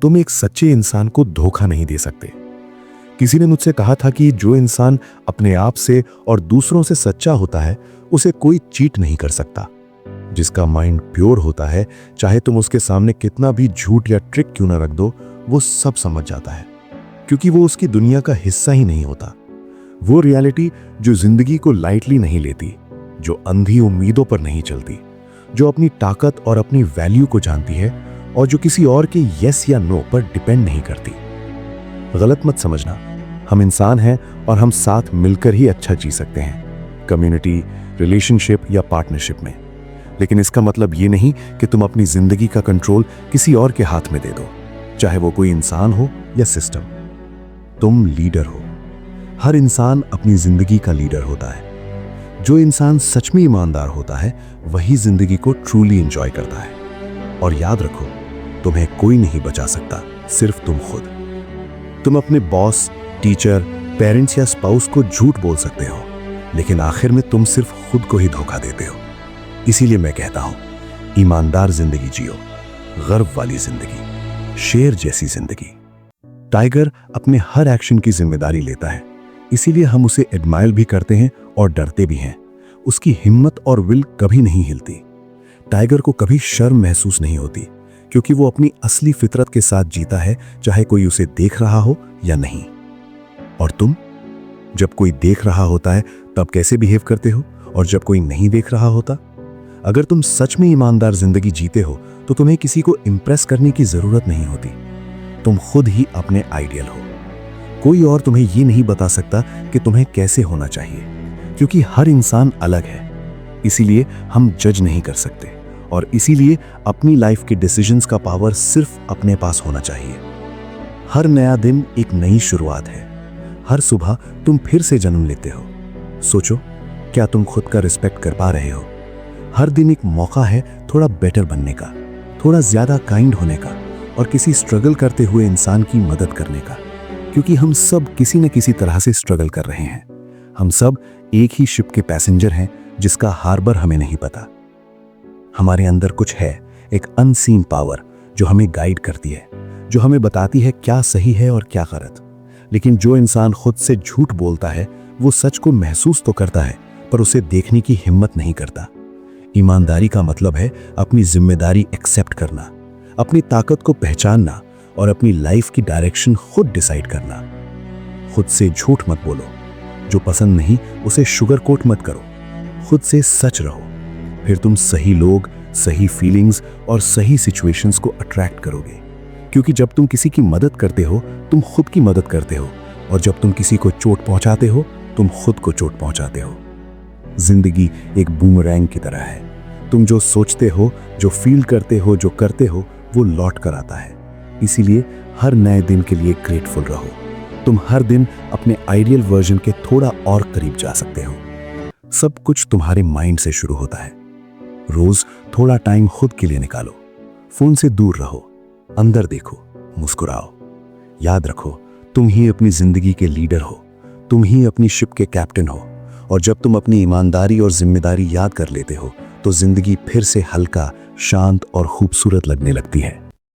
तुम एक सच्चे इंसान को धोखा नहीं दे सकते। किसी ने मुझसे कहा था कि जो इंसान अपने आप से और दूसरों से सच्चा होता है उसे कोई चीट नहीं कर सकता। जिसका माइंड प्योर होता है, चाहे तुम उसके सामने कितना भी झूठ या ट्रिक क्यों ना रख दो, वो सब समझ जाता है, क्योंकि वो उसकी दुनिया का हिस्सा ही नहीं होता। वो रियलिटी जो जिंदगी को लाइटली नहीं लेती, जो अंधी उम्मीदों पर नहीं चलती, जो अपनी ताकत और अपनी वैल्यू को जानती है और जो किसी और के यस या नो पर डिपेंड नहीं करती। गलत मत समझना, हम इंसान हैं और हम साथ मिलकर ही अच्छा जी सकते हैं, कम्युनिटी, रिलेशनशिप या पार्टनरशिप में। लेकिन इसका मतलब ये नहीं कि तुम अपनी जिंदगी का कंट्रोल किसी और के हाथ में दे दो, चाहे वो कोई इंसान हो या सिस्टम। तुम लीडर हो। हर इंसान अपनी जिंदगी का लीडर होता है। जो इंसान सच में ईमानदार होता है वही जिंदगी को ट्रूली एंजॉय करता है। और याद रखो, तुम्हें कोई नहीं बचा सकता, सिर्फ तुम खुद। तुम अपने बॉस, टीचर, पेरेंट्स या स्पाउस को झूठ बोल सकते हो, लेकिन आखिर में तुम सिर्फ खुद को ही धोखा देते हो। इसीलिए मैं कहता हूं, ईमानदार जिंदगी जियो, गर्व वाली जिंदगी, शेर जैसी जिंदगी। टाइगर अपने हर एक्शन की जिम्मेदारी लेता है, इसीलिए हम उसे एडमायर भी करते हैं और डरते भी हैं। उसकी हिम्मत और विल कभी नहीं हिलती। टाइगर को कभी शर्म महसूस नहीं होती, क्योंकि वो अपनी असली फितरत के साथ जीता है, चाहे कोई उसे देख रहा हो या नहीं। और तुम, जब कोई देख रहा होता है तब कैसे बिहेव करते हो, और जब कोई नहीं देख रहा होता? अगर तुम सच में ईमानदार जिंदगी जीते हो तो तुम्हें किसी को इंप्रेस करने की जरूरत नहीं होती। तुम खुद ही अपने आइडियल हो। कोई और तुम्हें ये नहीं बता सकता कि तुम्हें कैसे होना चाहिए, क्योंकि हर इंसान अलग है। इसीलिए हम जज नहीं कर सकते, और इसीलिए अपनी लाइफ के डिसीजंस का पावर सिर्फ अपने पास होना चाहिए। हर नया दिन एक नई शुरुआत है। हर सुबह तुम फिर से जन्म लेते हो। सोचो, क्या तुम खुद का रिस्पेक्ट कर पा रहे हो? हर दिन एक मौका है थोड़ा बेटर बनने का, थोड़ा ज्यादा काइंड होने का, और किसी स्ट्रगल करते हुए इंसान की मदद करने का, क्योंकि हम सब किसी न किसी तरह से स्ट्रगल कर रहे हैं। हम सब एक ही शिप के पैसेंजर हैं, जिसका हार्बर हमें नहीं पता। हमारे अंदर कुछ है, एक अनसीन पावर जो हमें गाइड करती है, जो हमें बताती है क्या सही है और क्या गलत। लेकिन जो इंसान खुद से झूठ बोलता है वो सच को महसूस तो करता है, पर उसे देखने की हिम्मत नहीं करता। ईमानदारी का मतलब है अपनी जिम्मेदारी एक्सेप्ट करना, अपनी ताकत को पहचानना और अपनी लाइफ की डायरेक्शन खुद डिसाइड करना। खुद से झूठ मत बोलो, जो पसंद नहीं उसे शुगर कोट मत करो। खुद से सच रहो, फिर तुम सही लोग, सही फीलिंग्स और सही सिचुएशंस को अट्रैक्ट करोगे। क्योंकि जब तुम किसी की मदद करते हो तुम खुद की मदद करते हो, और जब तुम किसी को चोट पहुंचाते हो तुम खुद को चोट पहुंचाते हो। जिंदगी एक बूमरैंग की तरह है। तुम जो सोचते हो, जो फील करते हो, जो करते हो, वो लौट कर आता है। इसीलिए हर नए दिन के लिए ग्रेटफुल रहो। तुम हर दिन अपने आइडियल वर्जन के थोड़ा और करीब जा सकते हो। सब कुछ तुम्हारे माइंड से शुरू होता है। रोज थोड़ा टाइम खुद के लिए निकालो। फोन से दूर रहो, अंदर देखो, मुस्कुराओ। याद रखो, तुम ही अपनी जिंदगी के लीडर हो, तुम ही अपनी शिप के कैप्टन हो। और जब तुम अपनी ईमानदारी और जिम्मेदारी याद कर लेते हो तो जिंदगी फिर से हल्का, शांत और खूबसूरत लगने लगती है।